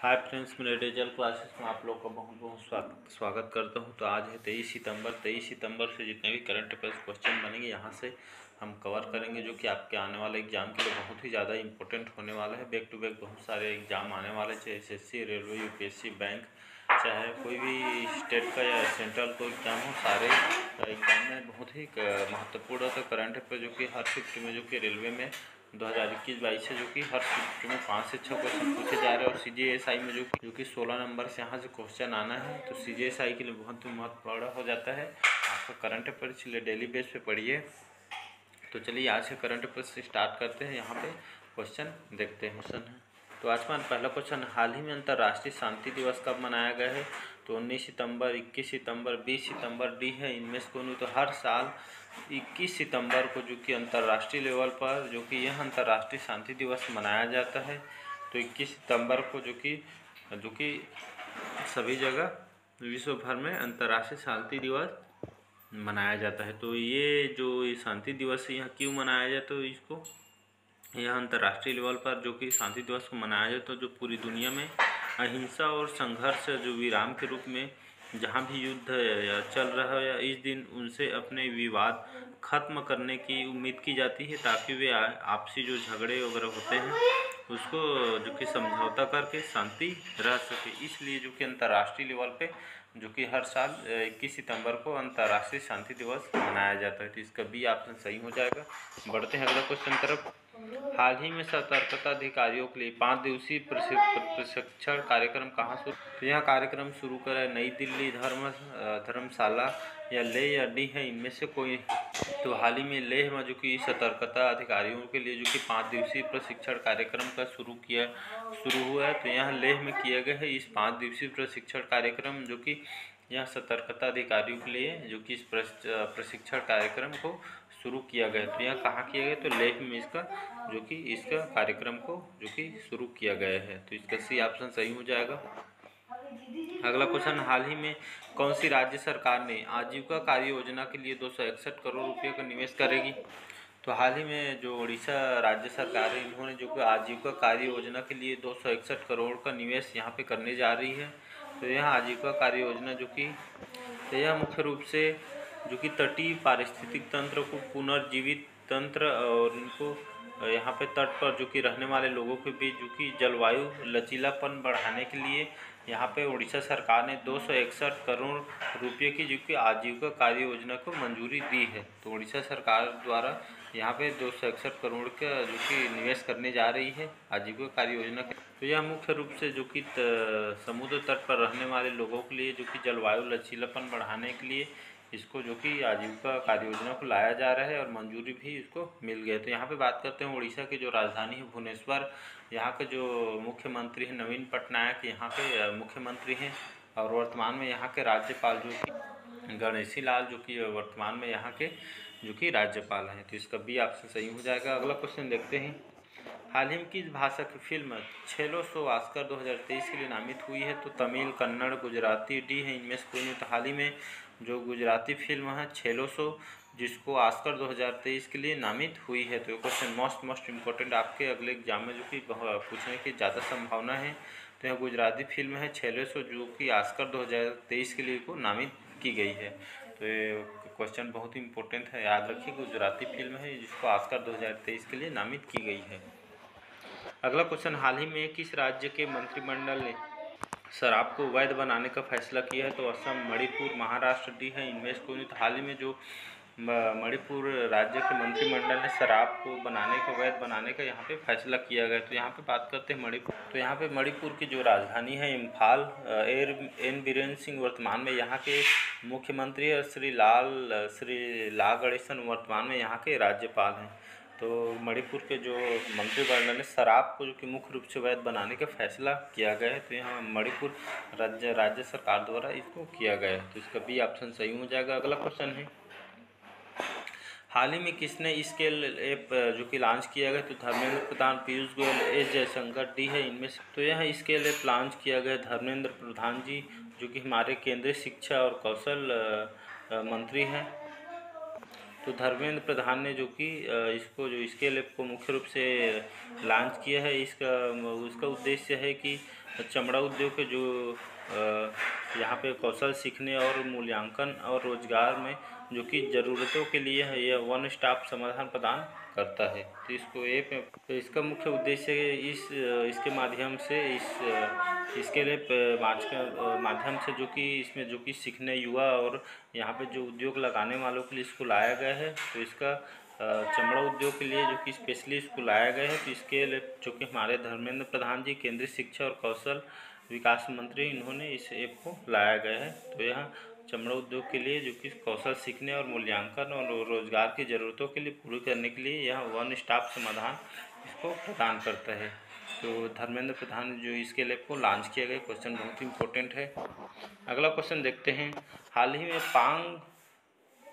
Hi friends, मेरे digital classes में आप लोग का बहुत बहुत स्वागत करता हूं। तो आज है 23 सितंबर से जितने भी करंट अफेयर्स क्वेश्चन बनेंगे यहाँ से हम कवर करेंगे, जो कि आपके आने वाले एग्जाम के लिए बहुत ही ज़्यादा इंपॉर्टेंट होने वाला है। बैक टू बैक बहुत सारे एग्जाम आने वाले, चाहे एसएससी, रेलवे, यूपीएससी, बैंक, चाहे कोई भी स्टेट का या सेंट्रल कोई एग्जाम हो, सारे एग्जाम में बहुत ही महत्वपूर्ण होता है करंट अफेयर, जो कि हर शिफ्ट में, जो कि रेलवे में 2021-22 से जो कि हर शिफ्ट में 5 से 6 क्वेश्चन पूछे जा रहे हैं। और सीजीएसआई में जो कि 16 नंबर से यहाँ से क्वेश्चन आना है, तो सीजीएसआई के लिए बहुत महत्वपूर्ण हो जाता है आपका करंट अफेयर, इसलिए डेली बेस पे पढ़िए। तो चलिए आज से करंट अफेयर से स्टार्ट करते हैं। यहाँ पे क्वेश्चन देखते हैं। क्वेश्चन है तो आज का पहला क्वेश्चन, हाल ही में अंतर्राष्ट्रीय शांति दिवस कब मनाया गया है? तो 19 सितंबर, 21 सितंबर, 20 सितंबर, डी है इनमें से कोई नहीं। तो हर साल 21 सितंबर को जो कि अंतर्राष्ट्रीय लेवल पर जो कि यह अंतर्राष्ट्रीय शांति दिवस मनाया जाता है। तो 21 सितंबर को जो कि सभी जगह विश्व भर में अंतर्राष्ट्रीय शांति दिवस मनाया जाता है। तो ये जो शांति दिवस है यहाँ क्यों मनाया जाता है? तो इसको यह अंतर्राष्ट्रीय लेवल पर जो कि शांति दिवस को मनाया जाता है, जो पूरी दुनिया में अहिंसा और संघर्ष जो विराम के रूप में जहाँ भी युद्ध चल रहा है, या इस दिन उनसे अपने विवाद खत्म करने की उम्मीद की जाती है, ताकि वे आपसी जो झगड़े वगैरह होते हैं उसको जो कि समझौता करके शांति रह सके। इसलिए जो कि अंतर्राष्ट्रीय लेवल पे जो कि हर साल 21 सितंबर को अंतर्राष्ट्रीय शांति दिवस मनाया जाता है। तो इसका बी ऑप्शन सही हो जाएगा। बढ़ते हैं अगला क्वेश्चन तरफ। हाल ही में सतर्कता अधिकारियों के लिए 5 दिवसीय प्रशिक्षण कार्यक्रम कहाँ शुरू? तो यह कार्यक्रम शुरू करा नई दिल्ली, धर्मशाला या लेह या डी है इनमें से कोई। तो हाल ही में लेह में जो कि सतर्कता अधिकारियों के लिए जो कि 5 दिवसीय प्रशिक्षण कार्यक्रम का शुरू हुआ है। तो यहाँ लेह में किया गया है इस 5 दिवसीय प्रशिक्षण कार्यक्रम, जो कि यह सतर्कता अधिकारियों के लिए जो कि इस प्रशिक्षण कार्यक्रम को शुरू किया गया। तो यह कहाँ किया गया? तो लेह में इसका कार्यक्रम को जो कि शुरू किया गया है। तो इसका सी ऑप्शन सही हो जाएगा। अगला क्वेश्चन, हाल ही में कौन सी राज्य सरकार ने आजीविका कार्य योजना के लिए 261 करोड़ रुपये का निवेश करेगी? तो हाल ही में जो उड़ीसा राज्य सरकार है, इन्होंने जो कि आजीविका कार्य योजना के लिए 261 करोड़ का निवेश यहाँ पे करने जा रही है। तो यह आजीविका कार्य योजना जो कि यह मुख्य रूप से जो कि तटीय पारिस्थितिक तंत्र को पुनर्जीवित तंत्र और इनको यहाँ पे तट पर जो कि रहने वाले लोगों के बीच जो कि जलवायु लचीलापन बढ़ाने के लिए यहाँ पे उड़ीसा सरकार ने 261 करोड़ रुपये की जो कि आजीविका कार्य योजना को मंजूरी दी है। तो उड़ीसा सरकार द्वारा यहाँ पे 261 करोड़ का जो कि निवेश करने जा रही है आजीविका कार्य योजना के। तो यह मुख्य रूप से जो कि समुद्र तट पर रहने वाले लोगों के लिए जो कि जलवायु लचीलापन बढ़ाने के लिए इसको जो कि आजीविका कार्य योजना को लाया जा रहा है, और मंजूरी भी इसको मिल गई। तो यहाँ पे बात करते हैं उड़ीसा की जो राजधानी है भुवनेश्वर, यहाँ के जो मुख्यमंत्री हैं नवीन पटनायक यहाँ के मुख्यमंत्री हैं, और वर्तमान में यहाँ के राज्यपाल जो कि गणेशी लाल जो कि वर्तमान में यहाँ के जो कि राज्यपाल हैं। तो इसका बी ऑप्शन सही हो जाएगा। अगला क्वेश्चन देखते हैं, हाल ही में किस भाषा की फिल्म छेलो सो ऑस्कर 2023 के लिए नामित हुई है? तो तमिल, कन्नड़, गुजराती, डी है इनमें से कोई नहीं। तो हाल ही में जो गुजराती फिल्म है छेलो सो, जिसको ऑस्कर 2023 के लिए नामित हुई है। तो ये क्वेश्चन मोस्ट इम्पोर्टेंट आपके अगले एग्जाम में जो कि पूछने की ज़्यादा संभावना है। तो यह गुजराती फिल्म है छेलो सो, जो कि ऑस्कर 2023 के लिए को नामित की गई है। तो ये क्वेश्चन बहुत ही इंपॉर्टेंट है, याद रखिए। गुजराती फिल्म है जिसको ऑस्कर 2023 के लिए नामित की गई है। अगला क्वेश्चन, हाल ही में किस राज्य के मंत्रिमंडल ने शराब को वैध बनाने का फैसला किया है? तो असम, मणिपुर, महाराष्ट्र, डी है इनमें से कोई नहीं। तो हाल ही में जो मणिपुर राज्य के मंत्रिमंडल ने शराब को वैध बनाने का यहाँ पे फैसला किया गया। तो यहाँ पे बात करते हैं मणिपुर। तो यहाँ पे मणिपुर की जो राजधानी है इम्फाल, एन बीरेन सिंह वर्तमान में यहाँ के मुख्यमंत्री है, श्री ला गणेशन वर्तमान में यहाँ के राज्यपाल हैं। तो मणिपुर के जो मंत्रिमंडल ने शराब को जो कि मुख्य रूप से वैध बनाने का फैसला किया गया है। तो यहाँ मणिपुर राज्य सरकार द्वारा इसको किया गया है। तो इसका बी ऑप्शन सही हो जाएगा। अगला क्वेश्चन है, हाल ही में किसने स्केल ऐप जो कि लॉन्च किया गया? तो धर्मेंद्र प्रधान, पीयूष गोयल, एस जयशंकर, डी है इनमें से। तो यह स्केल ऐप लॉन्च किया गया धर्मेंद्र प्रधान जी, जो कि हमारे केंद्रीय शिक्षा और कौशल मंत्री हैं। तो धर्मेंद्र प्रधान ने जो कि इसको जो स्केल ऐप को मुख्य रूप से लॉन्च किया है। उसका उद्देश्य है कि चमड़ा उद्योग के जो यहाँ पे कौशल सीखने और मूल्यांकन और रोजगार में जो कि ज़रूरतों के लिए है, यह वन स्टॉप समाधान प्रदान करता है। तो इसको ऐप तो इसका मुख्य उद्देश्य इसके माध्यम से इसके लिए माध्यम से जो कि इसमें जो कि सीखने युवा और यहाँ पे जो उद्योग लगाने वालों के लिए इसको लाया गया है। तो इसका चमड़ा उद्योग के लिए जो कि स्पेशली इसको लाया गया है। तो इसके लिए जो कि हमारे धर्मेंद्र प्रधान जी केंद्रीय शिक्षा और कौशल विकास मंत्री, इन्होंने इस ऐप को लाया गया है। तो यहाँ चमड़ा उद्योग के लिए जो कि कौशल सीखने और मूल्यांकन और रोजगार की ज़रूरतों के लिए पूरी करने के लिए यह वन स्टॉप समाधान इसको प्रदान करता है। तो धर्मेंद्र प्रधान जो इसके लिए को लॉन्च किया गया, क्वेश्चन बहुत ही इंपॉर्टेंट है। अगला क्वेश्चन देखते हैं। हाल ही में पांग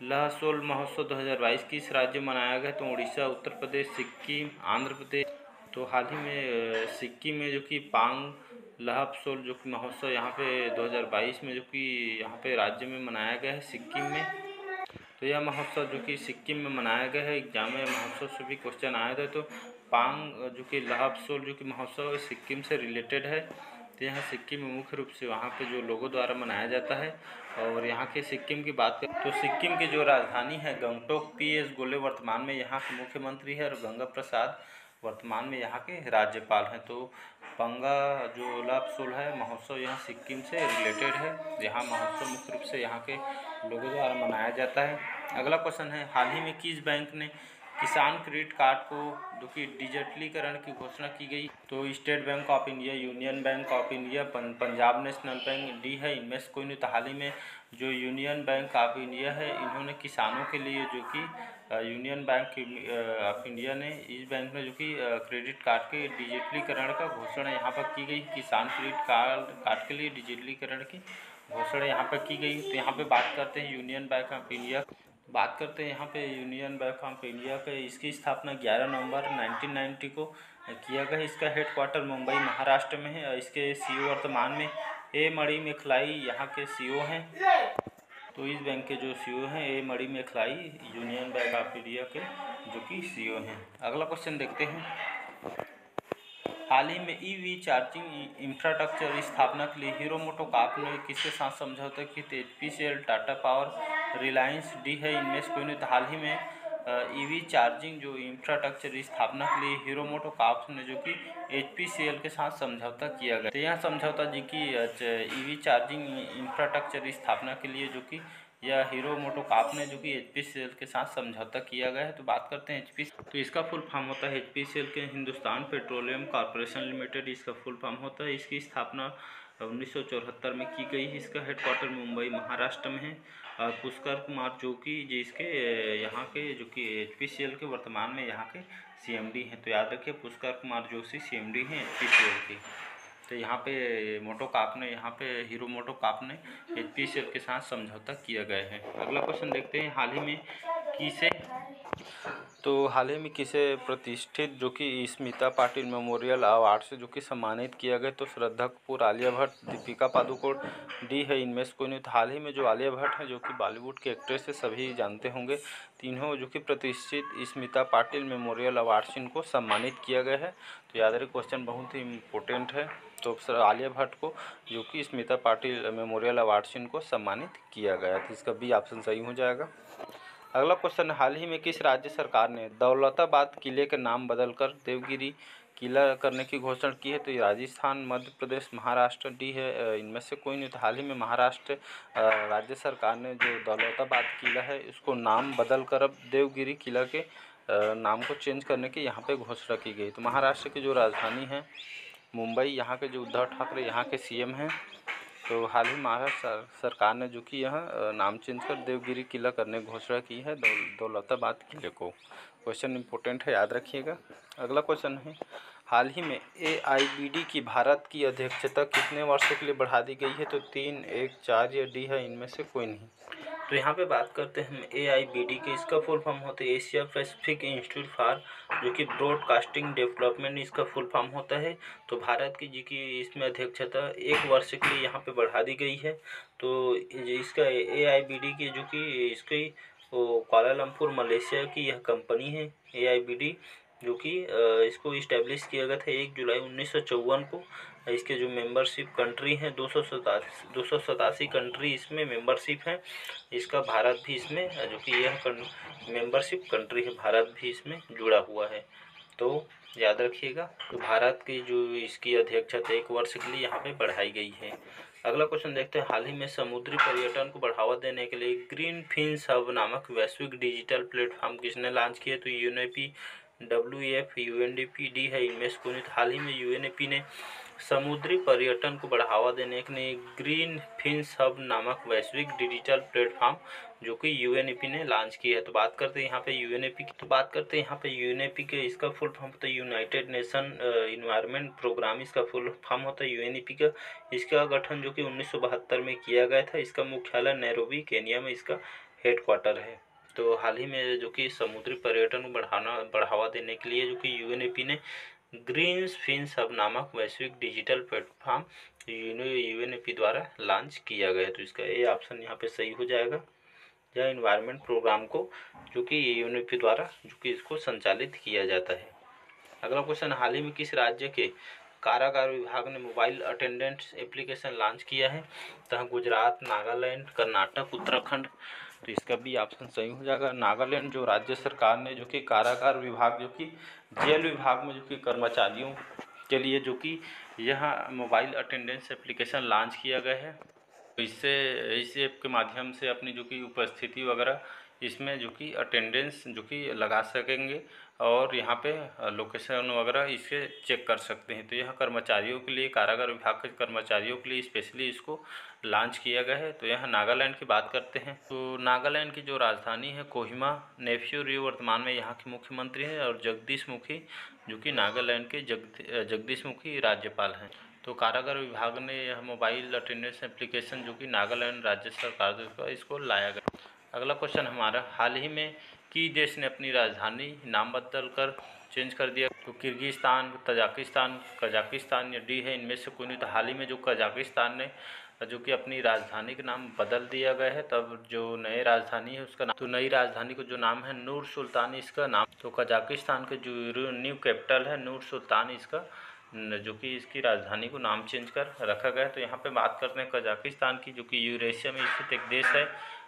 लहसोल महोत्सव 2022 किस राज्य में मनाया गया? तो उड़ीसा, उत्तर प्रदेश, सिक्किम, आंध्र प्रदेश। तो हाल ही में सिक्किम में जो कि पांग लहसोल जो कि महोत्सव यहाँ पे 2022 में जो कि यहाँ पे राज्य में मनाया गया है, सिक्किम में। तो यह महोत्सव जो कि सिक्किम में मनाया गया है। एग्जाम में महोत्सव से भी क्वेश्चन आया था। तो पांग जो कि लहसोल जो कि महोत्सव सिक्किम से रिलेटेड है। तो यहाँ सिक्किम में मुख्य रूप से वहाँ पे जो लोगों द्वारा मनाया जाता है। और यहाँ के सिक्किम की बात करें तो सिक्किम की जो राजधानी है गंगटोक, पीएस गोले वर्तमान में यहाँ के मुख्यमंत्री है और गंगा प्रसाद वर्तमान में यहाँ के राज्यपाल हैं। तो पंगा जो लहसोल है महोत्सव यहाँ सिक्किम से रिलेटेड है। यहाँ महोत्सव मुख्य रूप से यहाँ के लोगों द्वारा मनाया जाता है। अगला क्वेश्चन है, हाल ही में किस बैंक ने किसान क्रेडिट कार्ड को जो कि डिजिटलीकरण की घोषणा की गई? तो state bank of India, union bank of India, Punjab national bank D है। इनमें से कोई नहीं। तो हाल ही में जो यूनियन बैंक ऑफ इंडिया है, इन्होंने किसानों के लिए जो कि यूनियन बैंक ऑफ इंडिया ने इस बैंक में जो कि क्रेडिट कार्ड के डिजिटलीकरण का घोषणा यहाँ पर की गई। किसान क्रेडिट कार्ड के लिए डिजिटलीकरण की घोषणा यहाँ पर की गई। तो यहाँ पे बात करते हैं यूनियन बैंक ऑफ इंडिया, बात करते हैं यहाँ पे यूनियन बैंक ऑफ इंडिया के। इसकी स्थापना 11 नवंबर 1990 को किया गया। इसका हेडक्वार्टर मुंबई महाराष्ट्र में है। इसके सीईओ वर्तमान में ए मणि मेखलाई यहाँ के सीईओ हैं। तो इस बैंक के जो सीईओ हैं ए मणि मेखलाई, यूनियन बैंक ऑफ इंडिया के जो कि सीईओ हैं। अगला क्वेश्चन देखते हैं। हाल ही में ईवी चार्जिंग इंफ्रास्ट्रक्चर स्थापना के लिए हीरो मोटोकॉर्प ने किसके साथ समझौता की? तो HPCL, Tata power, Reliance D है। इनमें से कोई नहीं। तो हाल ही में ईवी चार्जिंग जो इंफ्रास्ट्रक्चर स्थापना के लिए हीरो मोटोकॉर्प ने जो कि HPCL के साथ समझौता किया गया। तो यह समझौता जी की ईवी चार्जिंग इंफ्रास्ट्रक्चर स्थापना के लिए जो कि यह हीरो मोटोकॉर्प ने जो कि HPCL के साथ समझौता किया गया है। तो बात करते हैं HPCL। तो इसका फुल फॉर्म होता है HPCL के हिंदुस्तान पेट्रोलियम कॉर्पोरेशन लिमिटेड, इसका फुल फॉर्म होता है। इसकी स्थापना 1974 में की गई। इसका हेडक्वार्टर मुंबई महाराष्ट्र में है। और पुष्कर कुमार जो कि जिसके यहाँ के जो कि HPCL के वर्तमान में यहाँ के CMD हैं। तो याद रखिए पुष्कर कुमार जोशी CMD हैं HPCL के। तो यहाँ पे मोटोकॉर्प ने यहाँ पे हीरो मोटोकॉर्प ने HPCL के साथ समझौता किया गया है। अगला क्वेश्चन देखते हैं। हाल ही में किसे प्रतिष्ठित जो कि स्मिता पाटिल मेमोरियल अवार्ड से जो कि सम्मानित किया गया? तो श्रद्धा कपूर, आलिया भट्ट, दीपिका पादुकोण डी है। इनमें से कोई नहीं। हाल ही में जो आलिया भट्ट है जो कि बॉलीवुड के एक्ट्रेस है, सभी जानते होंगे। तीनों जो कि प्रतिष्ठित स्मिता पाटिल मेमोरियल अवार्ड से इनको सम्मानित किया गया है। तो याद रखिए क्वेश्चन बहुत ही इम्पोर्टेंट है। तो आलिया भट्ट को जो कि स्मिता पाटिल मेमोरियल अवार्ड से इनको सम्मानित किया गया। तो इसका बी ऑप्शन सही हो जाएगा। अगला क्वेश्चन, हाल ही में किस राज्य सरकार ने दौलताबाद किले का नाम बदलकर देवगिरी किला करने की घोषणा की है? तो ये राजस्थान, मध्य प्रदेश, महाराष्ट्र डी है। इनमें से कोई नहीं। तो हाल ही में महाराष्ट्र राज्य सरकार ने जो दौलताबाद किला है इसको नाम बदलकर अब देवगिरी किला के नाम को चेंज करने की यहाँ पे घोषणा की गई। तो महाराष्ट्र की जो राजधानी है मुंबई, यहाँ के जो उद्धव ठाकरे यहाँ के CM हैं। तो हाल ही महाराष्ट्र सरकार ने जो कि यह नाम चेंज कर देवगिरी किला करने की घोषणा की है दौलताबाद किले को। क्वेश्चन इंपॉर्टेंट है, याद रखिएगा। अगला क्वेश्चन है, हाल ही में AIBD की भारत की अध्यक्षता कितने वर्षों के लिए बढ़ा दी गई है? तो 3, 1, 4 या डी है। इनमें से कोई नहीं। तो यहाँ पे बात करते हैं हम AIBD के। इसका फुल फॉर्म होता है एशिया पैसिफिक इंस्टीट्यूट फॉर जो कि ब्रॉडकास्टिंग डेवलपमेंट, इसका फुल फॉर्म होता है। तो भारत की जी की इसमें अध्यक्षता 1 वर्ष के लिए यहाँ पे बढ़ा दी गई है। तो इसका AIBD की जो कि इसकी वो कुआलालंपुर मलेशिया की यह कंपनी है AIBD, जो कि इसको इस्टेब्लिश किया गया था 1 जुलाई 1954 को। इसके जो मेंबरशिप कंट्री हैं 287 कंट्री इसमें मेंबरशिप है। इसका भारत भी इसमें, जो कि यह मेंबरशिप कंट्री है, भारत भी इसमें जुड़ा हुआ है, तो याद रखिएगा। तो भारत की जो इसकी अध्यक्षता 1 वर्ष के लिए यहाँ पे बढ़ाई गई है। अगला क्वेश्चन देखते हैं, हाल ही में समुद्री पर्यटन को बढ़ावा देने के लिए ग्रीन फिन्स हब नामक वैश्विक डिजिटल प्लेटफॉर्म किसने लॉन्च किया? तो UNEP, WEF, UNDP है इनमें से कोई नहीं। हाल ही में UNEP ने समुद्री पर्यटन को बढ़ावा देने के लिए ग्रीन फिन्स हब नामक वैश्विक डिजिटल प्लेटफॉर्म जो कि UNEP ने लॉन्च किया है। तो बात करते हैं यहाँ पे UNEP की, तो बात करते हैं यहाँ पे UNEP के, इसका फुल फॉर्म होता है यूनाइटेड नेशन इन्वायरमेंट प्रोग्राम, इसका फुल फॉर्म होता है UNEP का। इसका गठन जो कि 1972 में किया गया था। इसका मुख्यालय नैरोबी केनिया में इसका हेडक्वार्टर है। तो हाल ही में जो कि समुद्री पर्यटन को बढ़ावा देने के लिए जो कि UNEP ने ग्रीन फिन्स हब नामक वैश्विक डिजिटल प्लेटफॉर्म UNEP द्वारा लॉन्च किया गया है। तो इसका ए ऑप्शन यहाँ पे सही हो जाएगा, या इन्वायरमेंट प्रोग्राम को जो कि UNEP द्वारा जो कि इसको संचालित किया जाता है। अगला क्वेश्चन, हाल ही में किस राज्य के कारागार विभाग ने मोबाइल अटेंडेंट एप्लीकेशन लॉन्च किया है? तो गुजरात, नागालैंड, कर्नाटक, उत्तराखंड। तो इसका भी ऑप्शन सही हो जाएगा, नागालैंड। जो राज्य सरकार ने जो कि कारागार विभाग जो कि जेल विभाग में जो कि कर्मचारियों के लिए जो कि यह मोबाइल अटेंडेंस एप्लीकेशन लॉन्च किया गया है। तो इस ऐप के माध्यम से अपनी जो कि उपस्थिति वगैरह इसमें जो कि अटेंडेंस जो कि लगा सकेंगे, और यहाँ पे लोकेशन वगैरह इसे चेक कर सकते हैं। तो यह कर्मचारियों के लिए, कारागार विभाग के कर्मचारियों के लिए स्पेशली इसको लॉन्च किया गया है। तो यहाँ नागालैंड की बात करते हैं, तो नागालैंड की जो राजधानी है कोहिमा, नेफ्यू रियो वर्तमान में यहाँ के मुख्यमंत्री हैं, और जगदीश मुखी जो कि नागालैंड के जगदीश मुखी राज्यपाल हैं। तो कारागार विभाग ने यह मोबाइल अटेंडेंस एप्लीकेशन जो कि नागालैंड राज्य सरकार द्वारा इसको लाया गया। अगला क्वेश्चन हमारा, हाल ही में किस देश ने अपनी राजधानी नाम बदल कर चेंज कर दिया? तो किर्गिस्तान, तजाकिस्तान, कजाकिस्तान या डी है इनमें से कोई नहीं। तो हाल ही में जो कजाकिस्तान ने जो कि अपनी राजधानी का नाम बदल दिया गया है, तब जो नई राजधानी है उसका नाम, तो नई राजधानी को जो नाम है नूर सुल्तान इसका नाम। तो कजाकिस्तान के जो न्यू कैपिटल है नूर सुल्तान इसका जो कि इसकी राजधानी को नाम चेंज कर रखा गया है। तो यहाँ पे बात करते हैं कजाकिस्तान की, जो कि यूरेशिया में स्थित एक देश है।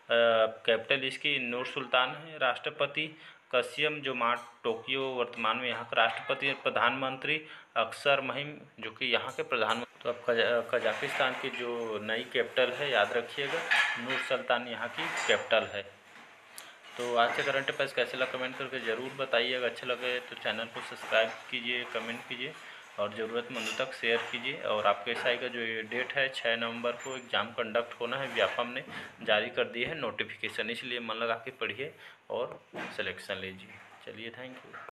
कैपिटल इसकी नूर सुल्तान है। राष्ट्रपति कसियम जोमार्ट टोक्यो वर्तमान में यहाँ का राष्ट्रपति है। प्रधानमंत्री अक्सर महिम जो कि यहाँ के प्रधानमंत्री। तो अब कजाकिस्तान की जो नई कैपिटल है याद रखिएगा, नूर सुल्तान यहाँ की कैपिटल है। तो आज के करंट अफेयर्स कैसे लगा कमेंट करके ज़रूर बताइए। अगर अच्छा लगे तो चैनल को सब्सक्राइब कीजिए, कमेंट कीजिए और ज़रूरतमंदों तक शेयर कीजिए। और आपके SI का जो डेट है 6 नवंबर को एग्ज़ाम कंडक्ट होना है, व्यापम ने जारी कर दी है नोटिफिकेशन, इसलिए मन लगा के पढ़िए और सिलेक्शन लीजिए। चलिए, थैंक यू।